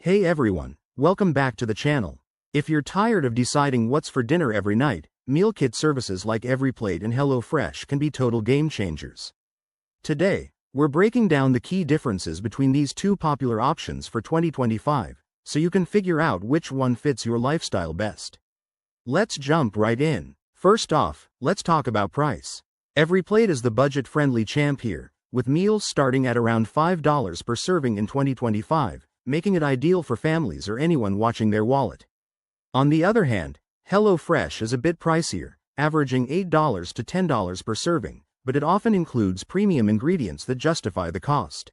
Hey everyone, welcome back to the channel. If you're tired of deciding what's for dinner every night, meal kit services like EveryPlate and HelloFresh can be total game changers. Today, we're breaking down the key differences between these two popular options for 2025, so you can figure out which one fits your lifestyle best. Let's jump right in. First off, let's talk about price. EveryPlate is the budget-friendly champ here, with meals starting at around $5 per serving in 2025. Making it ideal for families or anyone watching their wallet. On the other hand, HelloFresh is a bit pricier, averaging $8 to $10 per serving, but it often includes premium ingredients that justify the cost.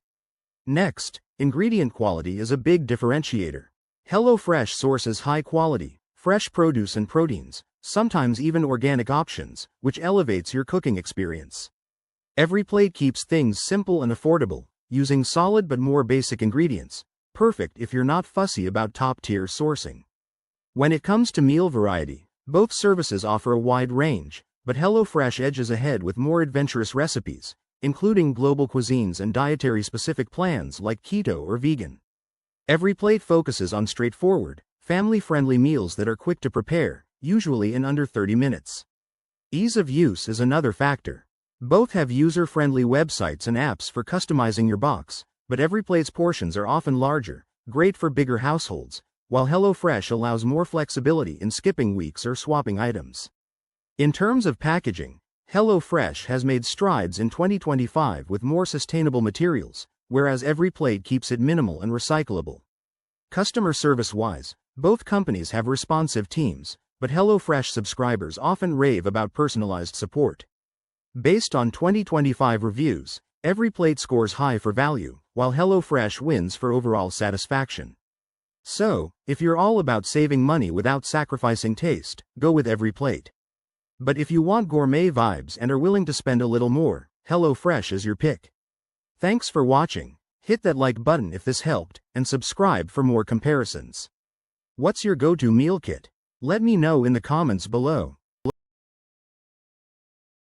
Next, ingredient quality is a big differentiator. HelloFresh sources high-quality, fresh produce and proteins, sometimes even organic options, which elevates your cooking experience. EveryPlate keeps things simple and affordable, using solid but more basic ingredients. Perfect if you're not fussy about top-tier sourcing. When it comes to meal variety, both services offer a wide range, but HelloFresh edges ahead with more adventurous recipes, including global cuisines and dietary-specific plans like keto or vegan. EveryPlate focuses on straightforward, family-friendly meals that are quick to prepare, usually in under 30 minutes. Ease of use is another factor. Both have user-friendly websites and apps for customizing your box, but EveryPlate's portions are often larger, great for bigger households, while HelloFresh allows more flexibility in skipping weeks or swapping items. In terms of packaging, HelloFresh has made strides in 2025 with more sustainable materials, whereas EveryPlate keeps it minimal and recyclable. Customer service-wise, both companies have responsive teams, but HelloFresh subscribers often rave about personalized support. Based on 2025 reviews, EveryPlate scores high for value, while HelloFresh wins for overall satisfaction. So, if you're all about saving money without sacrificing taste, go with EveryPlate. But if you want gourmet vibes and are willing to spend a little more, HelloFresh is your pick. Thanks for watching. Hit that like button if this helped, and subscribe for more comparisons. What's your go-to meal kit? Let me know in the comments below.